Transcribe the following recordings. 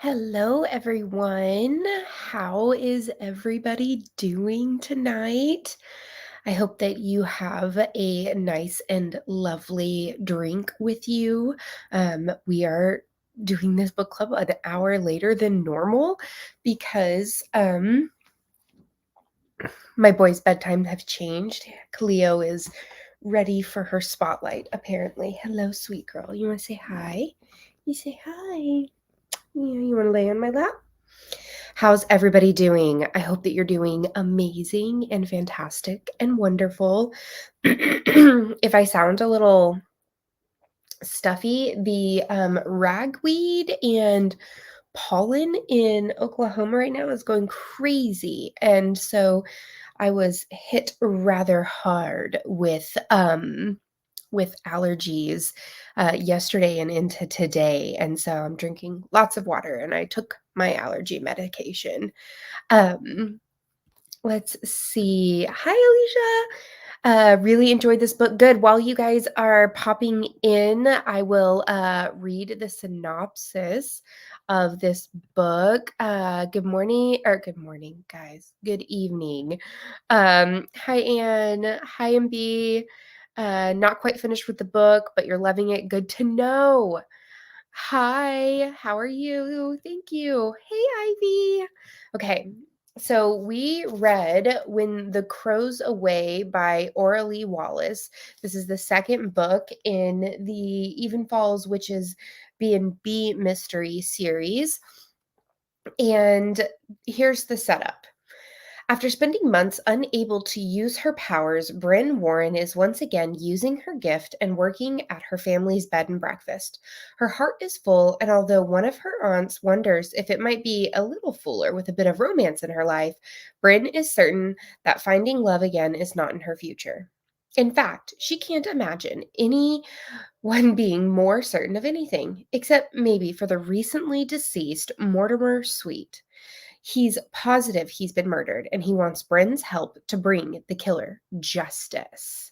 Hello, everyone. How is everybody doing tonight? I hope that you have a nice and lovely drink with you. We are doing this book club an hour later than normal because my boys' bedtime have changed. Cleo is ready for her spotlight, apparently. Hello, sweet girl. You want to say hi? You say hi. Yeah, you want to lay on my lap? How's everybody doing? I hope that you're doing amazing and fantastic and wonderful. If I sound a little stuffy, the ragweed and pollen in Oklahoma right now is going crazy. And so I was hit rather hard with allergies yesterday and into today. And so I'm drinking lots of water and I took my allergy medication. Um, let's see. Hi, Alicia. Really enjoyed this book. Good. While you guys are popping in, I will read the synopsis of this book. Good morning, guys. Good evening. Hi, Anne. Hi, MB. Not quite finished with the book, but you're loving it. Good to know. Hi, how are you? Thank you. Hey, Ivy. Okay, so we read When the Crows Away by Auralee Wallace. This is the second book in the Even Falls Witches B&B mystery series. And here's the setup. After spending months unable to use her powers, Bryn Warren is once again using her gift and working at her family's bed and breakfast. Her heart is full, and although one of her aunts wonders if it might be a little fuller with a bit of romance in her life, Bryn is certain that finding love again is not in her future. In fact, she can't imagine anyone being more certain of anything, except maybe for the recently deceased Mortimer Sweet. He's positive he's been murdered, and he wants Bryn's help to bring the killer justice.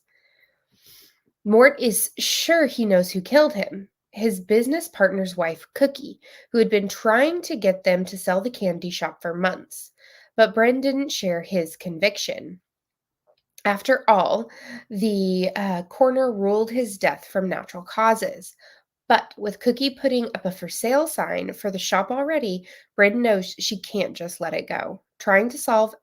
Mort is sure he knows who killed him. His business partner's wife, Cookie, who had been trying to get them to sell the candy shop for months. But Bryn didn't share his conviction. After all, the coroner ruled his death from natural causes. But with Cookie putting up a for sale sign for the shop already, Bryn knows she can't just let it go. Trying to solve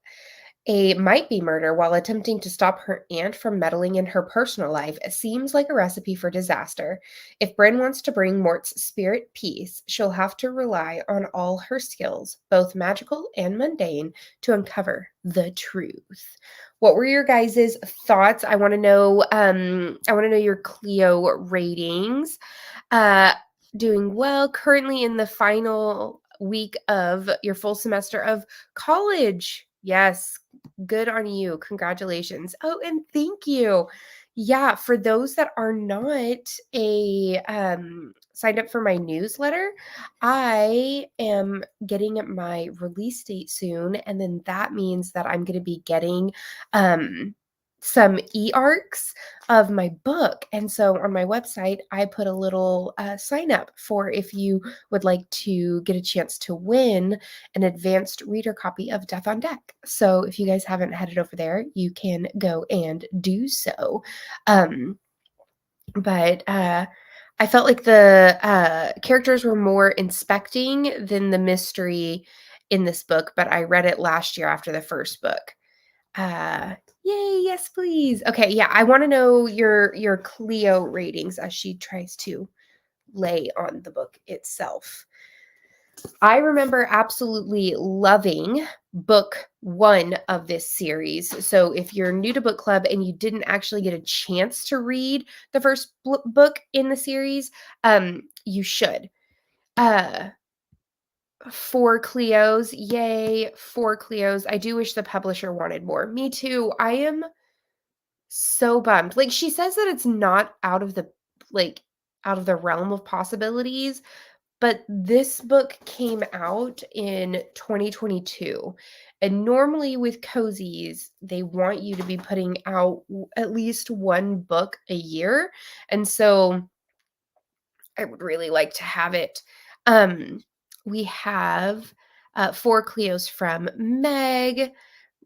a might-be murder while attempting to stop her aunt from meddling in her personal life seems like a recipe for disaster. If Bryn wants to bring Mort's spirit peace, she'll have to rely on all her skills, both magical and mundane, to uncover the truth. What were your guys' thoughts? I want to know. I want to know your Clio ratings. Uh, Doing well. Currently in the final week of your full semester of college. Yes, good on you. Congratulations. Oh, and thank you. Yeah, for those that are not a signed up for my newsletter, I am getting my release date soon, and then that means that I'm going to be getting some e-arcs of my book. And so on my website, I put a little sign up for if you would like to get a chance to win an advanced reader copy of Death on Deck. So if you guys haven't headed over there, you can go and do so. But I felt like the characters were more inspecting than the mystery in this book, but I read it last year after the first book. Uh, Yay, yes, please. Okay, yeah, I want to know your Clio ratings as she tries to lay on the book itself. I remember absolutely loving book 1 of this series. So if you're new to book club and you didn't actually get a chance to read the first book in the series, you should. 4 Cleos. Yay, 4 Cleos. I do wish the publisher wanted more. Me too. I am so bummed. Like, she says that it's not like out of the realm of possibilities, but this book came out in 2022. And normally with cozies, they want you to be putting out at least 1 book a year. And so I would really like to have it. We have, 4 Cleos from Meg.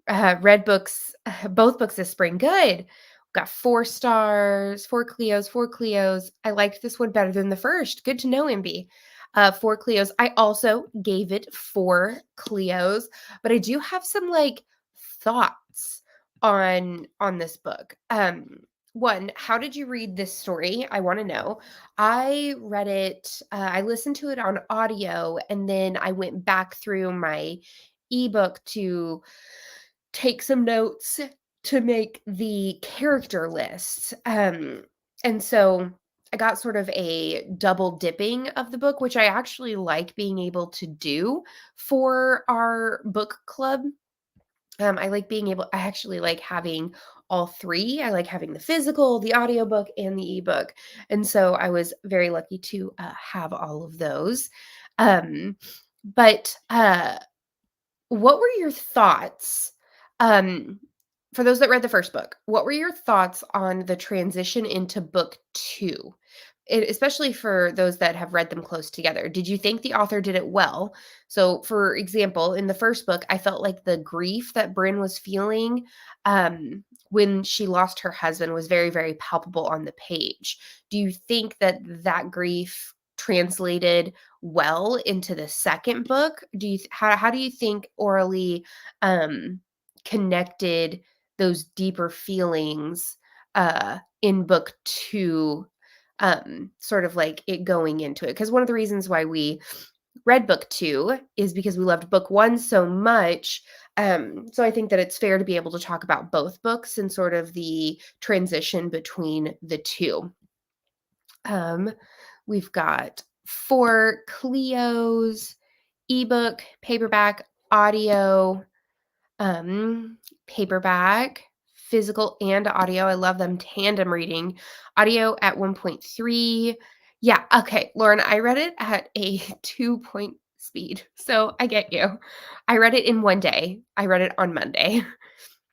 Read books both books this spring. Good. Got 4 stars, 4 Cleos, 4 Cleos. I liked this one better than the first. Good to know, MB. 4 Cleos. I also gave it 4 Cleos, but I do have some, like, thoughts on this book. 1, how did you read this story? I wanna know. I read it, I listened to it on audio, and then I went back through my ebook to take some notes to make the character list. And so I got sort of a double dipping of the book, which I actually like being able to do for our book club. I like being able, I actually like having all three. I like having the physical, the audiobook, and the ebook. And so I was very lucky to have all of those. Um, but what were your thoughts, um, for those that read the first book, what were your thoughts on the transition into book 2? Especially for those that have read them close together. Did you think the author did it well? So, for example, in the first book, I felt like the grief that Bryn was feeling, when she lost her husband was very, very palpable on the page. Do you think that that grief translated well into the second book? Do you how do you think Auralee, um, connected those deeper feelings, in book 2, sort of like it going into it? Because one of the reasons why we read book 2 is because we loved book 1 so much. So I think that it's fair to be able to talk about both books and sort of the transition between the 2. Um, we've got 4 Clios, ebook, paperback, audio, paperback, physical, and audio. I love them tandem reading. Audio at 1.3. Yeah, okay, Lauren, I read it at a 2-point speed. So I get you. I read it in one day. I read it on Monday.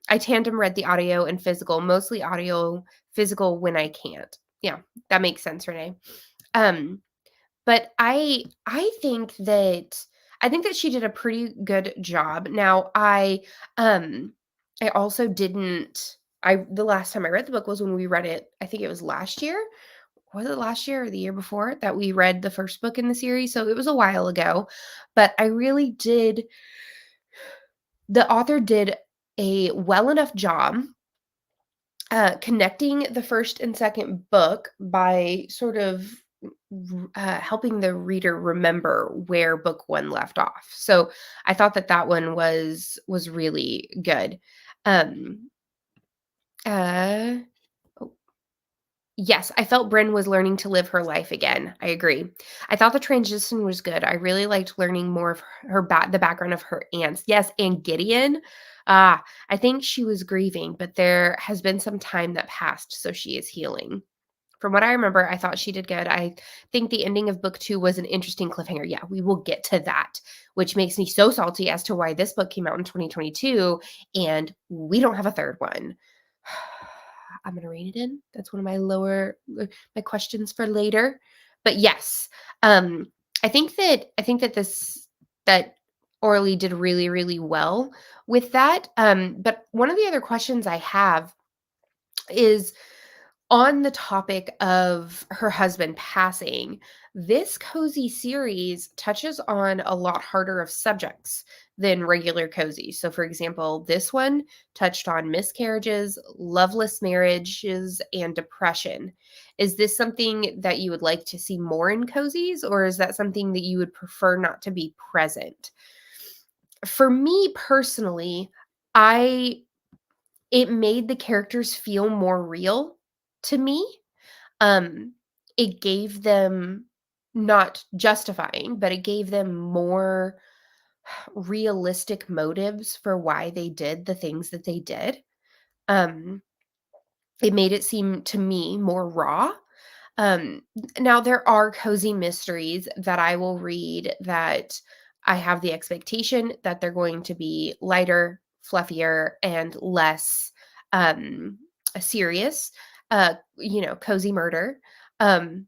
I tandem read the audio and physical, mostly audio, physical when I can't. Yeah, that makes sense, Renee. Um, but I think that she did a pretty good job. Now, I also didn't I the last time I read the book was when we read it, I think it was last year. Was it last year or the year before that we read the first book in the series? So it was a while ago, but I really did the author did a well enough job connecting the first and second book by sort of helping the reader remember where book 1 left off. So I thought that that one was really good. Um, uh, oh, yes, I felt Bryn was learning to live her life again. I agree. I thought the transition was good. I really liked learning more of the background of her aunts. Yes, and Gideon. I think she was grieving, but there has been some time that passed, so she is healing. From what I remember, I thought she did good. I think the ending of book 2 was an interesting cliffhanger. Yeah, we will get to that, which makes me so salty as to why this book came out in 2022 and we don't have a third one. I'm gonna rein it in. That's one of my questions for later. But yes, um, I think that that Orly did really, really well with that. But one of the other questions I have is on the topic of her husband passing. This cozy series touches on a lot harder of subjects than regular cozy. So, for example, this one touched on miscarriages, loveless marriages, and depression. Is this something that you would like to see more in cozies, or is that something that you would prefer not to be present? For me personally, I it made the characters feel more real to me. Um, it gave them, not justifying, but it gave them more realistic motives for why they did the things that they did. Um, it made it seem to me more raw. Um, Now there are cozy mysteries that I will read that I have the expectation that they're going to be lighter, fluffier, and less um serious. Cozy murder. Um,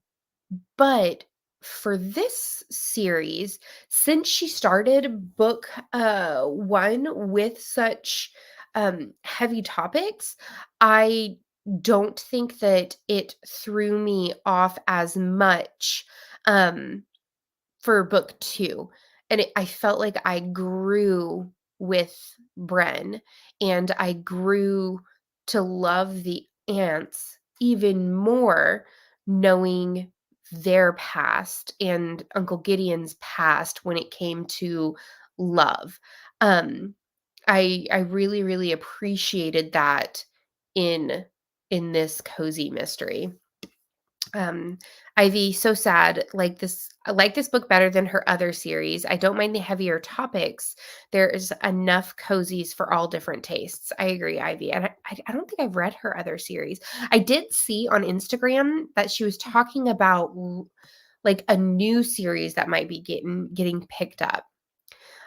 but for this series, since she started book 1 with such heavy topics, I don't think that it threw me off as much um for book 2, and I felt like I grew with Bren, and I grew to love the ants even more knowing their past and Uncle Gideon's past when it came to love. Um, I really, really appreciated that in this cozy mystery. Um, Ivy, so sad. I like this book better than her other series. I don't mind the heavier topics. There is enough cozies for all different tastes. I agree, Ivy. And I don't think I've read her other series. I did see on Instagram that she was talking about like a new series that might be getting picked up.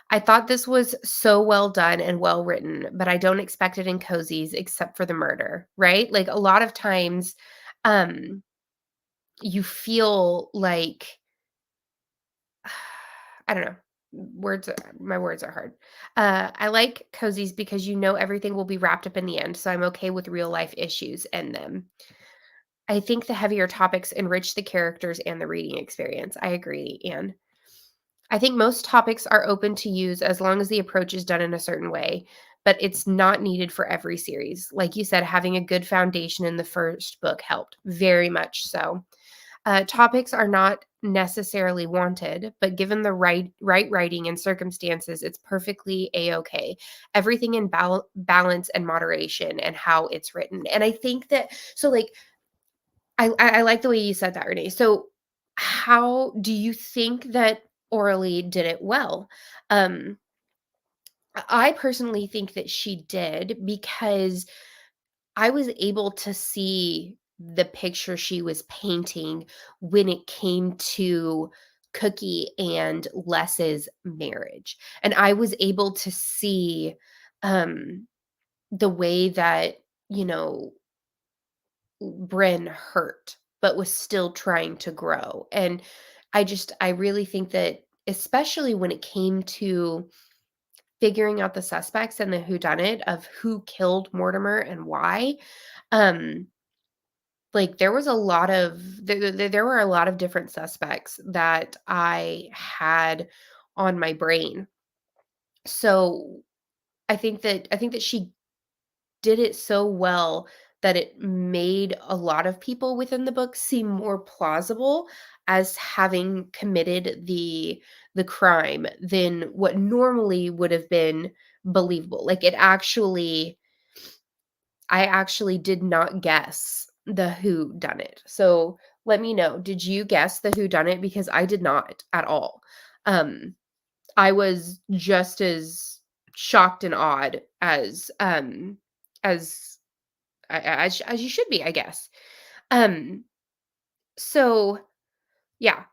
I thought this was so well done and well written, but I don't expect it in cozies except for the murder, right? Like a lot of times, um, you feel like I don't know. My words are hard. I like cozies because you know everything will be wrapped up in the end, so I'm okay with real life issues and them. I think the heavier topics enrich the characters and the reading experience. I agree, Anne. I think most topics are open to use as long as the approach is done in a certain way, but it's not needed for every series. Like you said, having a good foundation in the first book helped, very much so. Topics are not necessarily wanted, but given the right writing and circumstances, it's perfectly a-okay. Everything in balance and moderation, and how it's written. And I think that so like I like the way you said that, Renee. So how do you think that Auralee did it well? Um, I personally think that she did because I was able to see the picture she was painting when it came to Cookie and Les's marriage. And I was able to see the way that, you know, Bryn hurt, but was still trying to grow. And I really think that, especially when it came to figuring out the suspects and the whodunit of who killed Mortimer and why, um, like, there was a lot of there were a lot of different suspects that I had on my brain. So, I think that she did it so well that it made a lot of people within the book seem more plausible as having committed the crime than what normally would have been believable. Like, I actually did not guess the who done it. So let me know. Did you guess the who done it? Because I did not at all. Um, I was just as shocked and awed as as you should be, I guess. Um, so yeah,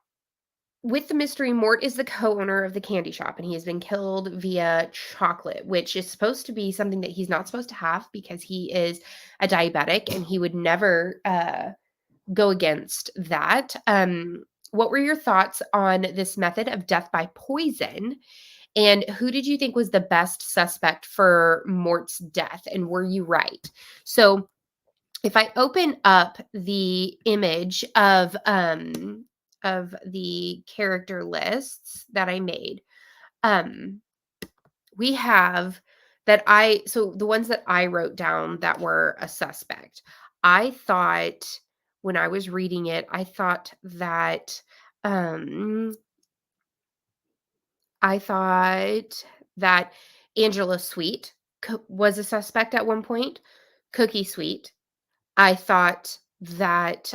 with the mystery, Mort is the co-owner of the candy shop, and he has been killed via chocolate, which is supposed to be something that he's not supposed to have because he is a diabetic, and he would never go against that. What were your thoughts on this method of death by poison? And who did you think was the best suspect for Mort's death? And were you right? So if I open up the image of the character lists that I made, um we have that I so the ones that I wrote down that were a suspect. I thought when I was reading it, I thought that um I thought that Angela Sweet was a suspect at one point. Cookie Sweet. I thought that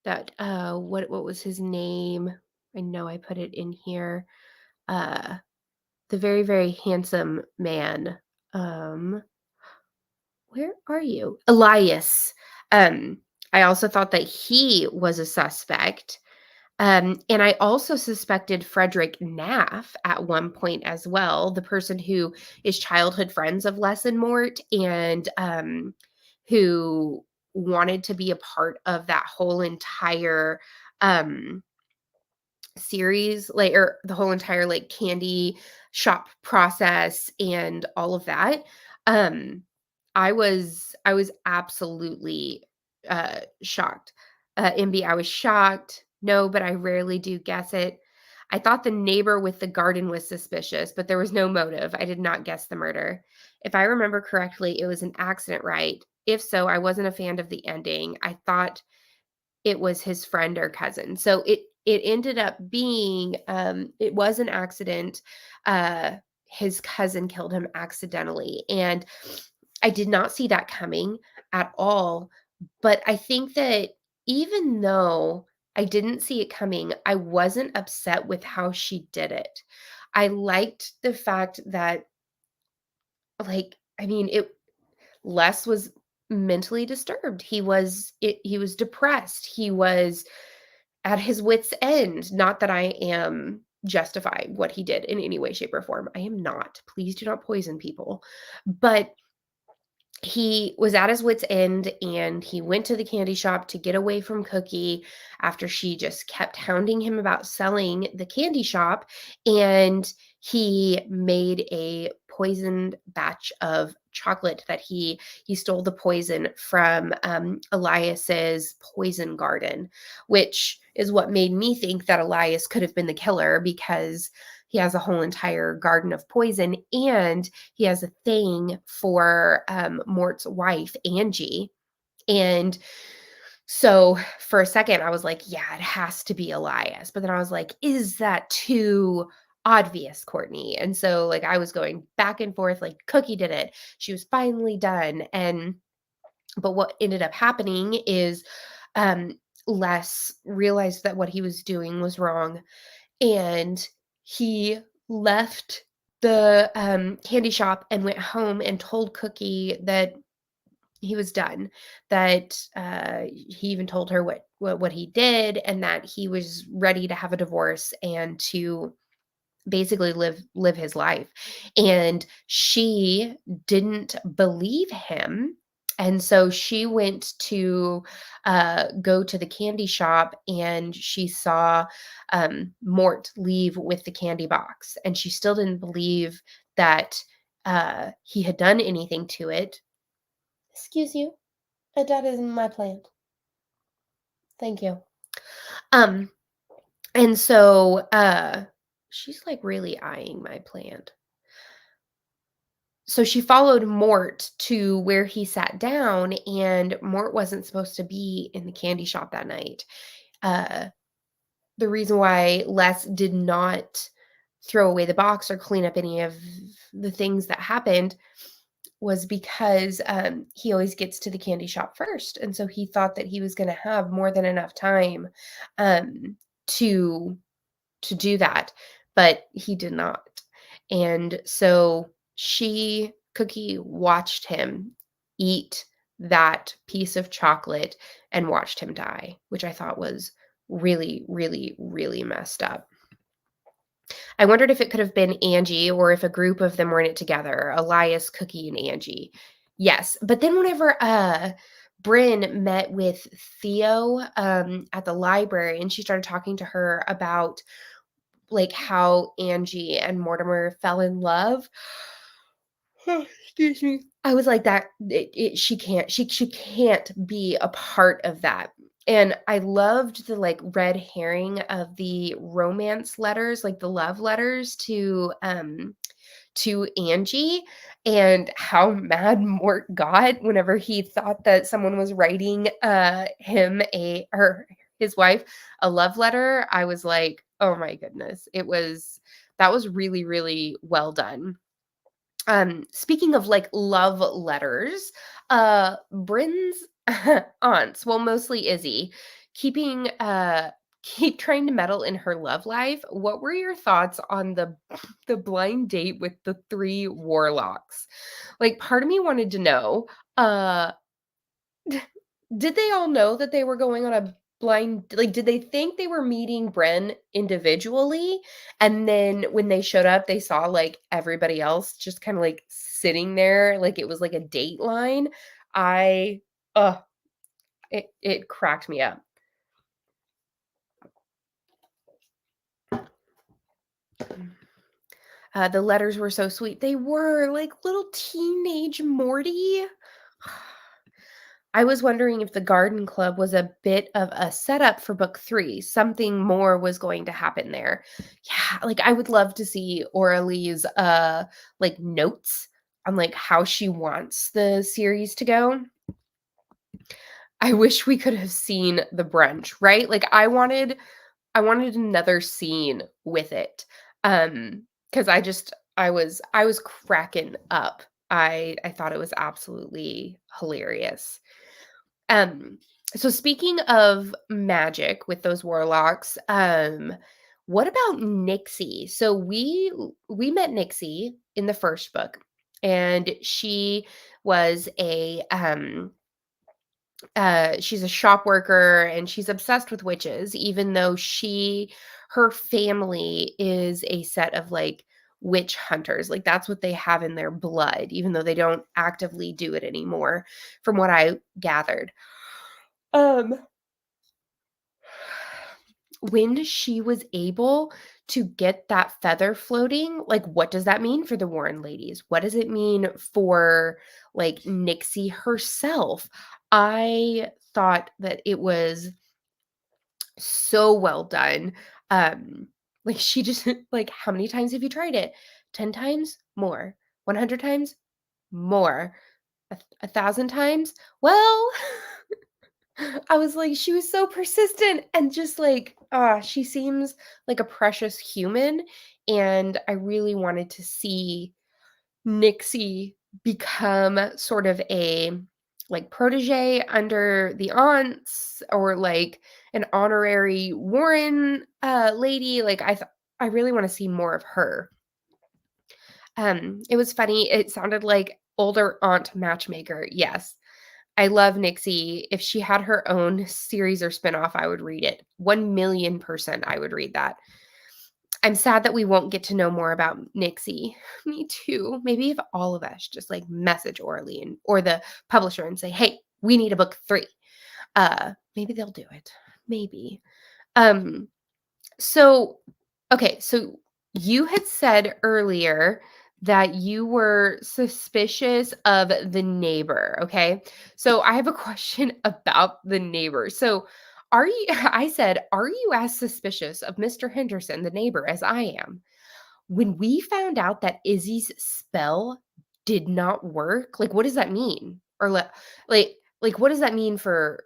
what was his name? I know I put it in here. Uh the very, very handsome man. Um where are you? Elias. Um I also thought that he was a suspect. And I also suspected Frederick Naff at one point as well, the person who is childhood friends of Les and Mort and who wanted to be a part of that whole entire um series, like, or the whole entire, like, candy shop process and all of that, um, I was absolutely, shocked. MB, I was shocked. No, but I rarely do guess it. I thought the neighbor with the garden was suspicious, but there was no motive. I did not guess the murder. If I remember correctly, it was an accident, right? If so, I wasn't a fan of the ending. I thought it was his friend or cousin. So it ended up being, it was an accident. Uh, his cousin killed him accidentally, and I did not see that coming at all. But I think that even though I didn't see it coming, I wasn't upset with how she did it. I liked the fact that, like, I mean, it Les was mentally disturbed. He was depressed. He was at his wit's end. Not that I am justifying what he did in any way, shape, or form. I am not. Please do not poison people. But he was at his wit's end, and he went to the candy shop to get away from Cookie after she just kept hounding him about selling the candy shop, and he made a poisoned batch of chocolate that he stole the poison from, Elias's poison garden, which is what made me think that Elias could have been the killer, because he has a whole entire garden of poison, and he has a thing for, Mort's wife, Angie. And so for a second, I was like, yeah, it has to be Elias. But then I was like, is that too obvious, Courtney? And so, like, I was going back and forth, like, Cookie did it. She was finally done. But what ended up happening is, um, Les realized that what he was doing was wrong, and he left the, candy shop and went home and told Cookie that he was done, that, he even told her what he did, and that he was ready to have a divorce and to basically live his life. And she didn't believe him, and so she went to, go to the candy shop, and she saw, Mort leave with the candy box, and she still didn't believe that, he had done anything to it. Excuse you, that isn't my plant. Thank you. Um, and so, she's, like, really eyeing my plant. So she followed Mort to where he sat down, and Mort wasn't supposed to be in the candy shop that night. Uh, the reason why Les did not throw away the box or clean up any of the things that happened was because, he always gets to the candy shop first, and so he thought that he was gonna have more than enough time, um, to do that, but he did not. And so Cookie watched him eat that piece of chocolate and watched him die, which I thought was really, really, really messed up. I wondered if it could have been Angie, or if a group of them were in it together, Elias, Cookie, and Angie. Yes, but then whenever, Bryn met with Theo, at the library, and she started talking to her about, like, how Angie and Mortimer fell in love. Excuse me. I was like, that she can't be a part of that. And I loved the, like, red herring of the romance letters, like the love letters to Angie, and how mad Mort got whenever he thought that someone was writing, him a or his wife a love letter. I was like, "Oh my goodness." That was really, really well done. Speaking of, like, love letters, Bryn's aunts, well, mostly Izzy, keeping, keep trying to meddle in her love life. What were your thoughts on the blind date with the 3 warlocks? Like, part of me wanted to know, uh did they all know that they were going on a blind, like, did they think they were meeting Bren individually, and then when they showed up, they saw, like, everybody else just kinda, like, sitting there like it was like a dateline? I ugh, it cracked me up. The letters were so sweet. They were like little teenage Morty. I was wondering if the garden club was a bit of a setup for book 3. Something more was going to happen there. Yeah, like I would love to see Auralee's like notes on like how she wants the series to go. I wish we could have seen the brunch, right? Like I wanted another scene with it. Cuz I was cracking up. I thought it was absolutely hilarious. Um, so speaking of magic with those warlocks, what about Nixie? So we met Nixie in the first book, and she was she's a shop worker and she's obsessed with witches, even though her family is a set of like witch hunters. Like that's what they have in their blood, even though they don't actively do it anymore, from what I gathered. Um, when she was able to get that feather floating, like what does that mean for the Warren ladies? What does it mean for like Nixie herself? I thought that it was so well done. Like she just like how many times have you tried it? 10 times? More. 100 times? More. A thousand times? Well, I was like, she was so persistent and just like, she seems like a precious human. And I really wanted to see Nixie become sort of a like protege under the aunts or like an honorary Warren lady. Like I really want to see more of her. It was funny. It sounded like older aunt matchmaker. Yes. I love Nixie. If she had her own series or spinoff, I would read it. 1,000,000% I would read that. I'm sad that we won't get to know more about Nixie. Me too. Maybe if all of us just like message Orly and or the publisher and say, "Hey, we need a book 3." Maybe they'll do it. Maybe. Um so, okay, so you had said earlier that you were suspicious of the neighbor, okay? So I have a question about the neighbor. So are you I said, "Are you as suspicious of Mr. Henderson, the neighbor, as I am?" When we found out that Izzy's spell did not work, like what does that mean? Or like what does that mean for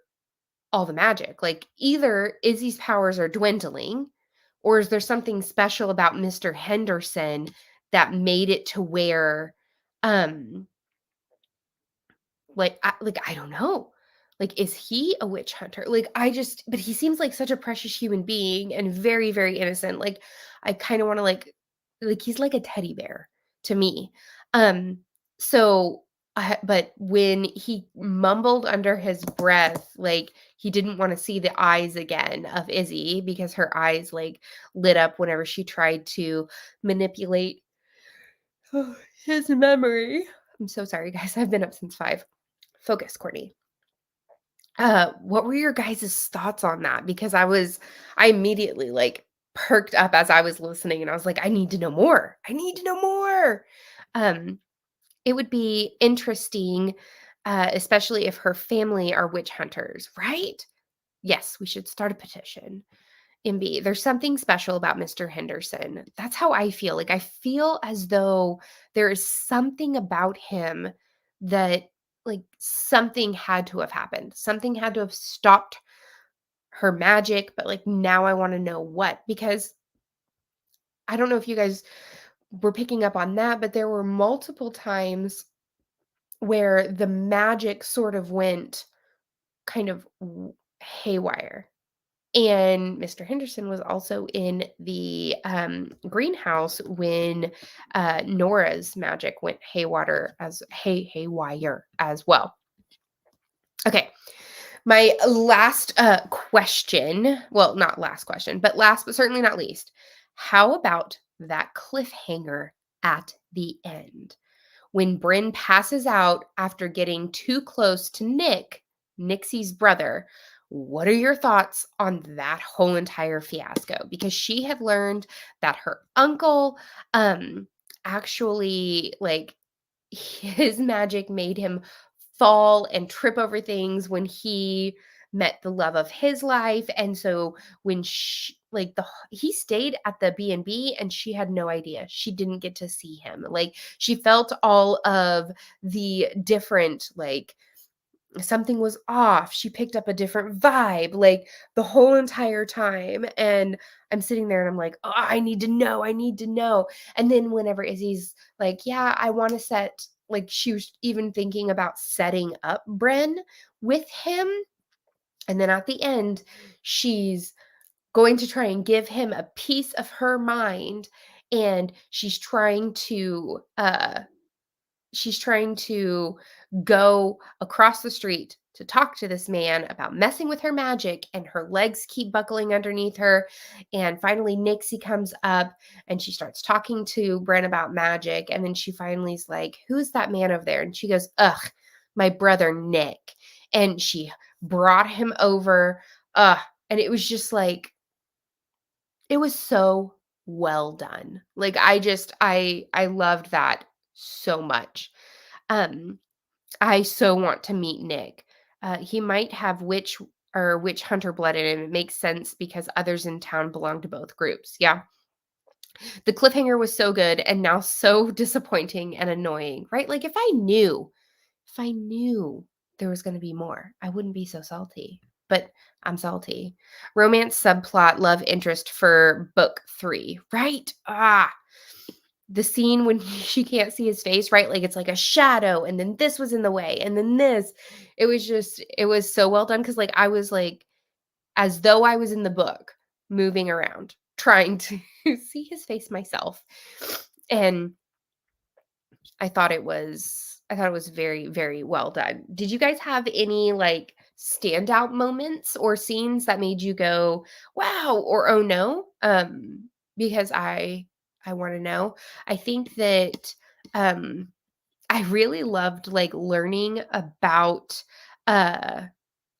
all the magic? Like either Izzy's powers are dwindling or is there something special about Mr. Henderson that made it to where, um, I don't know. Like, is he a witch hunter? Like, but he seems like such a precious human being and very, very innocent. Like, I kind of want to he's like a teddy bear to me. Um, so, but when he mumbled under his breath, like he didn't want to see the eyes again of Izzy because her eyes like lit up whenever she tried to manipulate his memory. I'm so sorry, guys. I've been up since 5. Focus, Courtney. What were your guys' thoughts on that? Because I immediately like perked up as I was listening and I was like, I need to know more. I need to know more. Um, it would be interesting, especially if her family are witch hunters, right? Yes, we should start a petition. MB, there's something special about Mr. Henderson. That's how I feel. Like I feel as though there is something about him that like something had to have happened. Something had to have stopped her magic, but like now I want to know what because I don't know if you guys were picking up on that, but there were multiple times where the magic sort of went kind of haywire. And Mr. Henderson was also in the greenhouse when Nora's magic went haywire as well. Okay, my last question. Well, not last question, but last but certainly not least. How about that cliffhanger at the end? When Bryn passes out after getting too close to Nick, Nixie's brother, what are your thoughts on that whole entire fiasco? Because she had learned that her uncle actually, like, his magic made him fall and trip over things when he met the love of his life, and so when like, he stayed at the B&B and she had no idea. She didn't get to see him. Like, she felt all of the different, like, something was off. She picked up a different vibe, like, the whole entire time, and I'm sitting there and I'm like, "Oh, I need to know, I need to know." And then whenever Izzy's like, "Yeah, I wanna set," like, she was even thinking about setting up Bren with him, and then at the end, she's going to try and give him a piece of her mind, and she's trying to go across the street to talk to this man about messing with her magic, and her legs keep buckling underneath her. And finally, Nixie comes up and she starts talking to Bren about magic. And then she finally is like, "Who's that man over there?" And she goes, "Ugh, my brother Nick." And she brought him over. And it was just like, it was so well done. Like, I loved that so much. Um, I so want to meet Nick. He might have witch hunter blood in him. It makes sense because others in town belong to both groups. Yeah. The cliffhanger was so good and now so disappointing and annoying, right? Like, if I knew there was going to be more, I wouldn't be so salty. But I'm salty. Romance subplot, love interest for book 3, right? The scene when she can't see his face, right? Like, it's like a shadow, and then this was in the way, and then this. It was so well done, because, like, I was like, as though I was in the book, moving around, trying to see his face myself. And I thought it was very, very well done. Did you guys have any, like, standout moments or scenes that made you go, "Wow," or "Oh, no?" Because I wanna know. I think that, um, I really loved, like, learning uh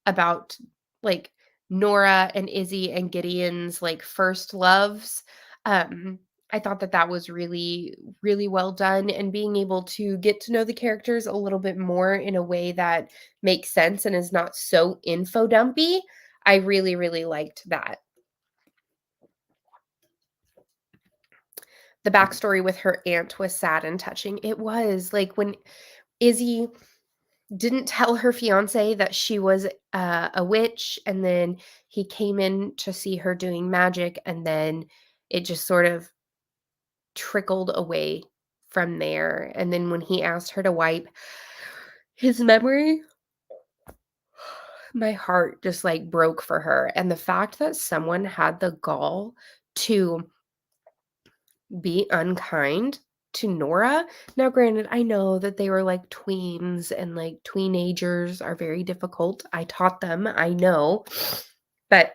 about, like, Nora and Izzy and Gideon's, like, first loves. Um, I thought that that was really, really well done, and being able to get to know the characters a little bit more in a way that makes sense and is not so info dumpy. I really, really liked that. The backstory with her aunt was sad and touching. It was, like, when Izzy didn't tell her fiance that she was a witch, and then he came in to see her doing magic, and then it just sort of trickled away from there. And then when he asked her to wipe his memory, my heart just, like, broke for her. And the fact that someone had the gall to be unkind to Nora. Now, granted, I know that they were, like, tweens, and, like, teenagers are very difficult. I taught them, I know, but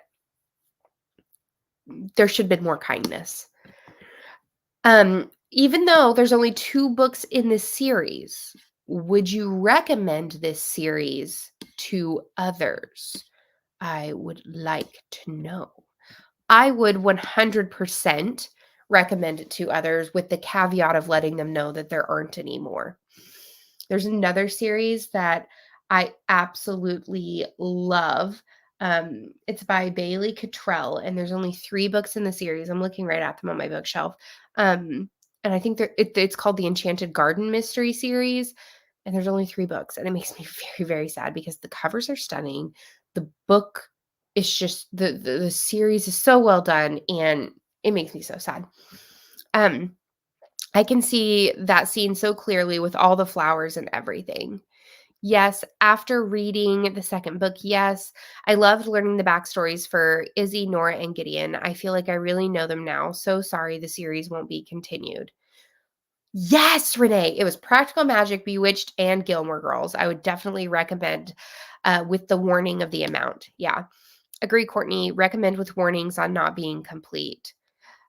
there should have been more kindness. Even though there's only 2 books in this series, would you recommend this series to others? I would like to know. I would 100% recommend it to others, with the caveat of letting them know that there aren't any more. There's another series that I absolutely love. It's by Bailey Cottrell, and there's only 3 books in the series. I'm looking right at them on my bookshelf. And I think it's called the Enchanted Garden Mystery Series, and there's only 3 books, and it makes me very, very sad because the covers are stunning. The book is just the series is so well done, and it makes me so sad. Um, I can see that scene so clearly with all the flowers and everything. Yes, after reading the second book, yes, I loved learning the backstories for Izzy, Nora, and Gideon. I feel like I really know them now. So sorry the series won't be continued. Yes, Renee, it was Practical Magic, Bewitched, and Gilmore Girls. I would definitely recommend with the warning of the amount. Yeah, agree, Courtney. Recommend with warnings on not being complete.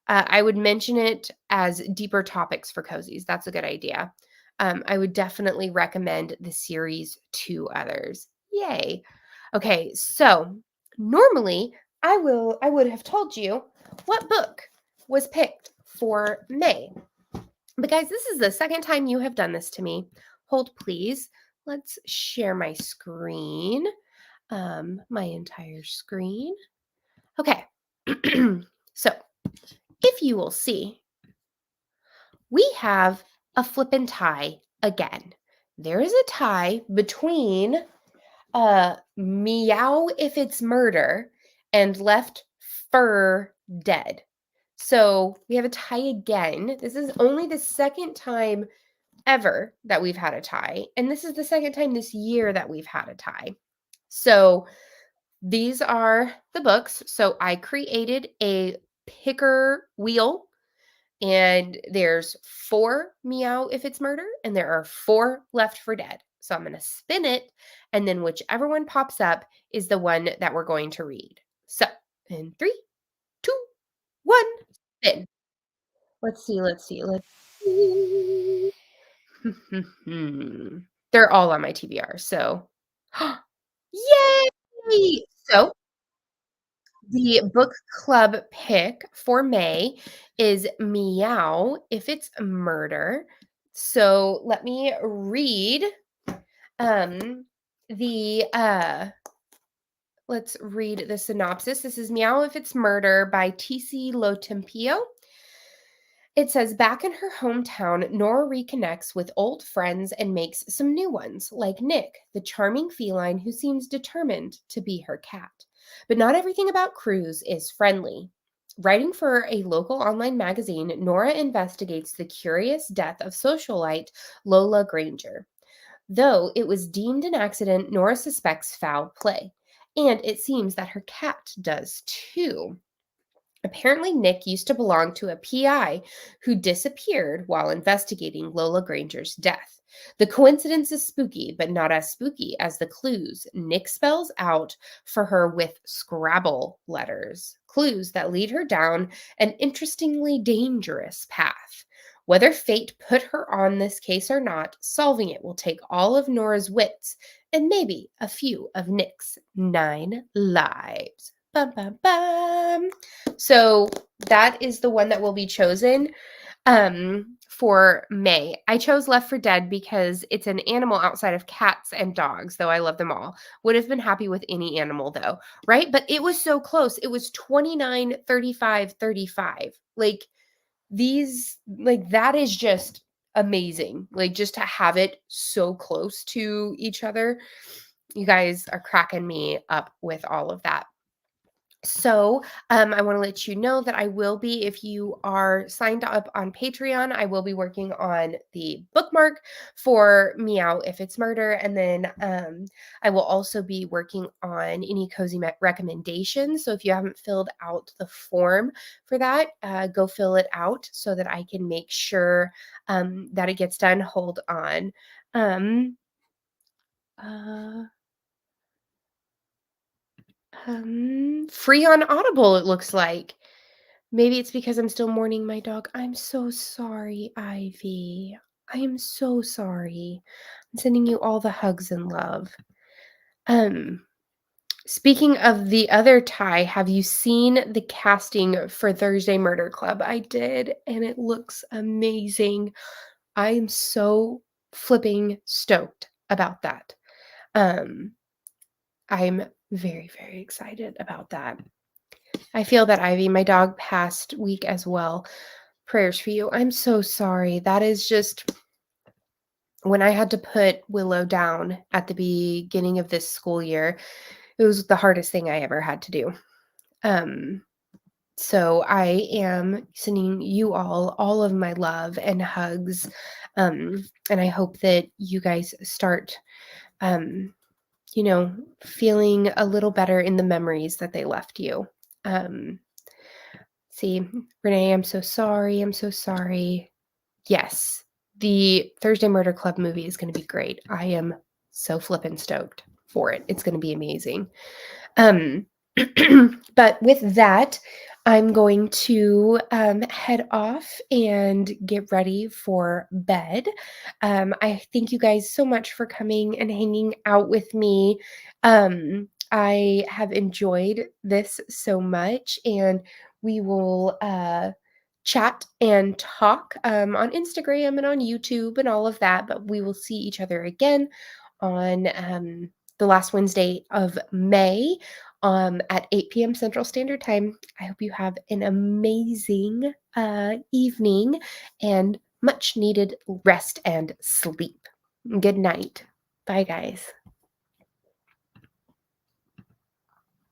I would mention it as deeper topics for cozies. That's a good idea. I would definitely recommend the series to others. Yay. Okay, so normally I would have told you what book was picked for May. But guys, this is the second time you have done this to me. Hold, please. Let's share my screen, my entire screen. Okay. So, if you will see, we have a flippin' tie again. There is a tie between meow if it's murder and left fur dead. So we have a tie again. This is only the second time ever that we've had a tie. And this is the second time this year that we've had a tie. So these are the books. So I created a picker wheel, and there's 4 meow if it's murder, and there are 4 left for dead. So I'm going to spin it, and then whichever one pops up is the one that we're going to read. So in 3, 2, 1, spin. Let's see, let's see, let's see. They're all on my TBR, so yay! So, the book club pick for May is Meow If It's Murder. So, let me read, um, the, let's read the synopsis. This is Meow If It's Murder by T.C. Lotempio. It says, back in her hometown, Nora reconnects with old friends and makes some new ones, like Nick, the charming feline who seems determined to be her cat. But not everything about Cruz is friendly. Writing for a local online magazine, Nora investigates the curious death of socialite Lola Granger. Though it was deemed an accident, Nora suspects foul play. And it seems that her cat does too. Apparently, Nick used to belong to a PI who disappeared while investigating Lola Granger's death. The coincidence is spooky, but not as spooky as the clues Nick spells out for her with Scrabble letters. Clues that lead her down an interestingly dangerous path. Whether fate put her on this case or not, solving it will take all of Nora's wits and maybe a few of Nick's 9 lives. Bum, bum, bum. So that is the one that will be chosen for May. I chose Left for Dead because it's an animal outside of cats and dogs, though I love them all. Would have been happy with any animal though, right? But it was so close. It was 29, 35, 35. Like these, like that is just amazing. Like just to have it so close to each other. You guys are cracking me up with all of that. So, I want to let you know that I will be, if you are signed up on Patreon, I will be working on the bookmark for Meow If It's Murder. And then I will also be working on any cozy recommendations. So, if you haven't filled out the form for that, go fill it out so that I can make sure that it gets done. Hold on. Um, uh, Free on Audible, it looks like. Maybe it's because I'm still mourning my dog. I'm so sorry, Ivy. I am so sorry. I'm sending you all the hugs and love. Um, Speaking of the other tie, have you seen the casting for Thursday Murder Club? I did, and it looks amazing. I am so flipping stoked about that. Um, I'm very, very excited about that. I feel that, Ivy, my dog, passed week as well. Prayers for you. I'm so sorry. That is just when I had to put Willow down at the beginning of this school year, it was the hardest thing I ever had to do. Um, so I am sending you all of my love and hugs. And I hope that you guys start, um, feeling a little better in the memories that they left you. Um, See, Renee, I'm so sorry. I'm so sorry. Yes, the Thursday Murder Club movie is going to be great. I am so flippin' stoked for it. It's going to be amazing. Um, but with that, I'm going to head off and get ready for bed. I thank you guys so much for coming and hanging out with me. I have enjoyed this so much, and we will chat and talk on Instagram and on YouTube and all of that. But we will see each other again on the last Wednesday of May at 8 p.m. Central Standard Time. I hope you have an amazing evening and much needed rest and sleep. Good night. Bye, guys.